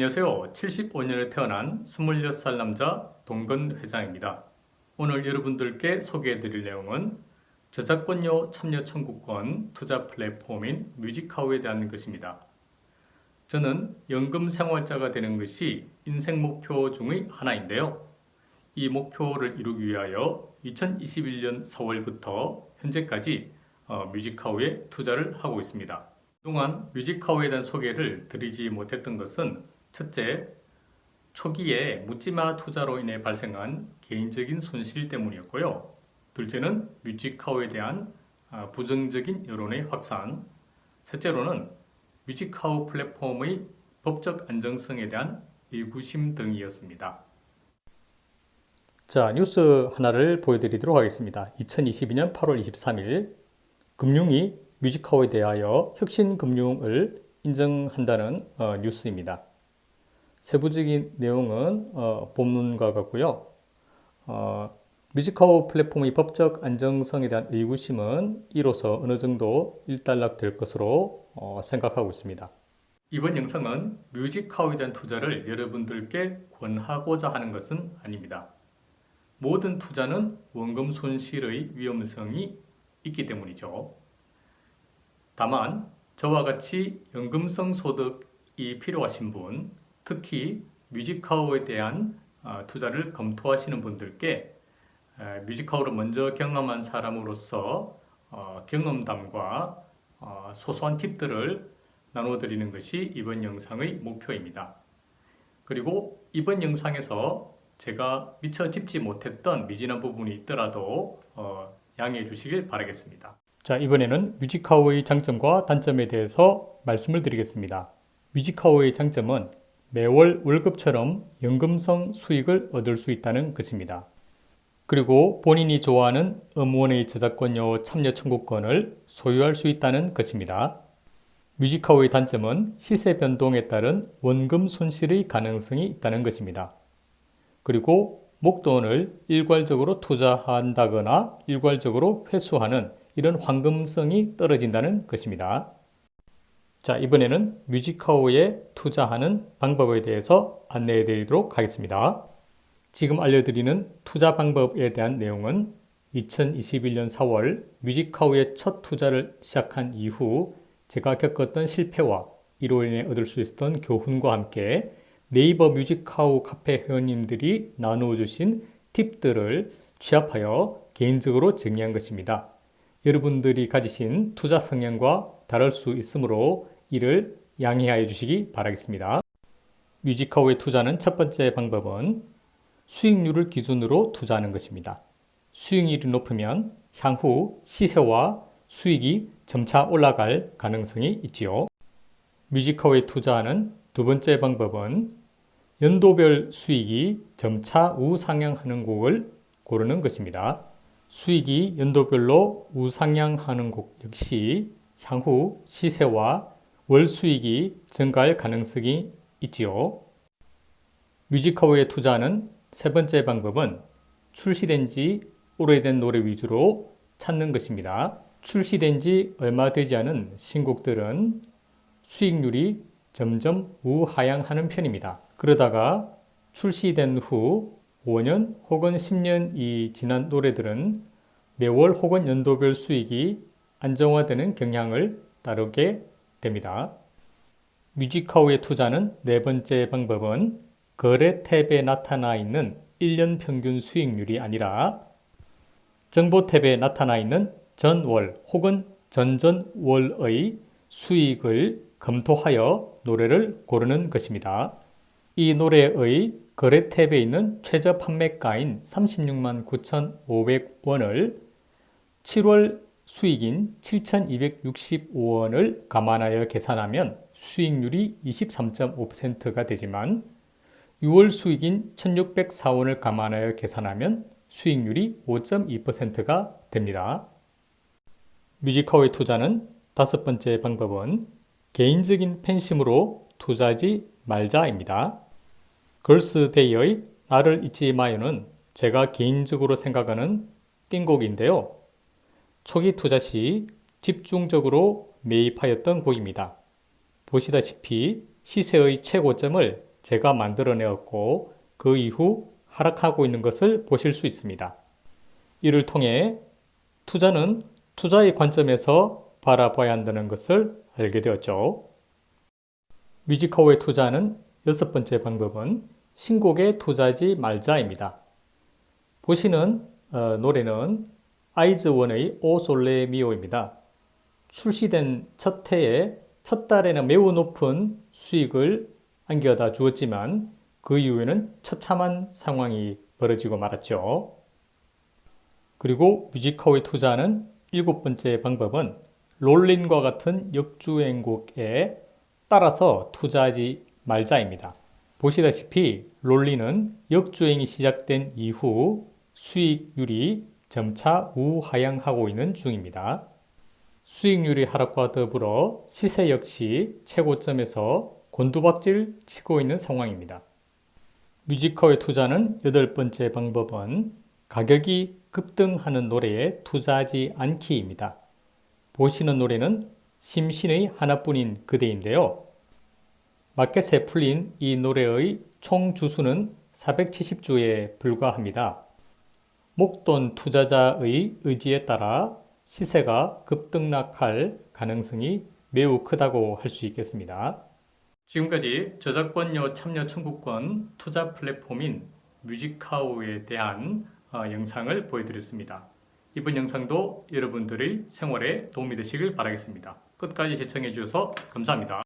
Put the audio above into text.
안녕하세요. 75년에 태어난 26살 남자 동건 회장입니다. 오늘 여러분들께 소개해드릴 내용은 저작권료 참여 청구권 투자 플랫폼인 뮤직하우에 대한 것입니다. 저는 연금생활자가 되는 것이 인생 목표 중의 하나인데요. 이 목표를 이루기 위하여 2021년 4월부터 현재까지 뮤직하우에 투자를 하고 있습니다. 그동안 뮤직하우에 대한 소개를 드리지 못했던 것은 첫째, 초기에 묻지마 투자로 인해 발생한 개인적인 손실 때문이었고요. 둘째는 뮤직하우에 대한 부정적인 여론의 확산, 셋째로는 뮤직하우 플랫폼의 법적 안정성에 대한 의구심 등이었습니다. 자, 뉴스 하나를 보여드리도록 하겠습니다. 2022년 8월 23일 금융위 뮤직하우에 대하여 혁신금융을 인정한다는 뉴스입니다. 세부적인 내용은 본문과 같고요. 뮤직하우 플랫폼의 법적 안정성에 대한 의구심은 이로써 어느 정도 일단락될 것으로 생각하고 있습니다. 이번 영상은 뮤직하우에 대한 투자를 여러분들께 권하고자 하는 것은 아닙니다. 모든 투자는 원금 손실의 위험성이 있기 때문이죠. 다만 저와 같이 연금성 소득이 필요하신 분, 특히 뮤직하우에 대한 투자를 검토하시는 분들께 뮤직하우를 먼저 경험한 사람으로서 경험담과 소소한 팁들을 나눠드리는 것이 이번 영상의 목표입니다. 그리고 이번 영상에서 제가 미처 짚지 못했던 미진한 부분이 있더라도 양해해 주시길 바라겠습니다. 자, 이번에는 뮤직하우의 장점과 단점에 대해서 말씀을 드리겠습니다. 뮤직하우의 장점은 매월 월급처럼 연금성 수익을 얻을 수 있다는 것입니다. 그리고 본인이 좋아하는 음원의 저작권료 참여 청구권을 소유할 수 있다는 것입니다. 뮤직하우의 단점은 시세 변동에 따른 원금 손실의 가능성이 있다는 것입니다. 그리고 목돈을 일괄적으로 투자한다거나 일괄적으로 회수하는 이런 황금성이 떨어진다는 것입니다. 자, 이번에는 뮤직하우에 투자하는 방법에 대해서 안내해 드리도록 하겠습니다. 지금 알려드리는 투자 방법에 대한 내용은 2021년 4월 뮤직하우에 첫 투자를 시작한 이후 제가 겪었던 실패와 이로 인해 얻을 수 있었던 교훈과 함께 네이버 뮤직하우 카페 회원님들이 나누어 주신 팁들을 취합하여 개인적으로 정리한 것입니다. 여러분들이 가지신 투자 성향과 다를 수 있으므로 이를 양해하여 주시기 바라겠습니다. 뮤직하우에 투자하는 첫 번째 방법은 수익률을 기준으로 투자하는 것입니다. 수익률이 높으면 향후 시세와 수익이 점차 올라갈 가능성이 있지요. 뮤직하우에 투자하는 두 번째 방법은 연도별 수익이 점차 우상향하는 곡을 고르는 것입니다. 수익이 연도별로 우상향하는 곡 역시 향후 시세와 월 수익이 증가할 가능성이 있지요. 뮤직하우에 투자하는 세 번째 방법은 출시된 지 오래된 노래 위주로 찾는 것입니다. 출시된 지 얼마 되지 않은 신곡들은 수익률이 점점 우하향하는 편입니다. 그러다가 출시된 후 5년 혹은 10년이 지난 노래들은 매월 혹은 연도별 수익이 안정화되는 경향을 따르게 됩니다. 뮤직하우에 투자는 네 번째 방법은 거래 탭에 나타나 있는 1년 평균 수익률이 아니라 정보 탭에 나타나 있는 전월 혹은 전전월의 수익을 검토하여 노래를 고르는 것입니다. 이 노래의 거래 탭에 있는 최저 판매가인 36만 9,500원을 7월 수익인 7,265원을 감안하여 계산하면 수익률이 23.5%가 되지만 6월 수익인 1,604원을 감안하여 계산하면 수익률이 5.2%가 됩니다. 뮤직하우에 투자는 다섯 번째 방법은 개인적인 팬심으로 투자하지 말자입니다. 걸스데이의 나를 잊지 마요는 제가 개인적으로 생각하는 띵곡인데요. 초기 투자 시 집중적으로 매입하였던 곡입니다. 보시다시피 시세의 최고점을 제가 만들어내었고 그 이후 하락하고 있는 것을 보실 수 있습니다. 이를 통해 투자는 투자의 관점에서 바라봐야 한다는 것을 알게 되었죠. 뮤직하우의 투자는 여섯 번째 방법은 신곡에 투자하지 말자입니다. 보시는 노래는 아이즈원의 오 솔레 미오입니다. 출시된 첫 해에 첫 달에는 매우 높은 수익을 안겨다 주었지만 그 이후에는 처참한 상황이 벌어지고 말았죠. 그리고 뮤직하우의 투자는 일곱 번째 방법은 롤린과 같은 역주행곡에 따라서 투자하지 말자입니다. 보시다시피 롤린은 역주행이 시작된 이후 수익률이 점차 우하향하고 있는 중입니다. 수익률이 하락과 더불어 시세 역시 최고점에서 곤두박질 치고 있는 상황입니다. 뮤직하우의 투자는 여덟 번째 방법은 가격이 급등하는 노래에 투자하지 않기입니다. 보시는 노래는 심신의 하나뿐인 그대인데요. 마켓에 풀린 이 노래의 총 주수는 470주에 불과합니다. 목돈 투자자의 의지에 따라 시세가 급등락할 가능성이 매우 크다고 할 수 있겠습니다. 지금까지 저작권료 참여 청구권 투자 플랫폼인 뮤직하우에 대한 영상을 보여드렸습니다. 이번 영상도 여러분들의 생활에 도움이 되시길 바라겠습니다. 끝까지 시청해 주셔서 감사합니다.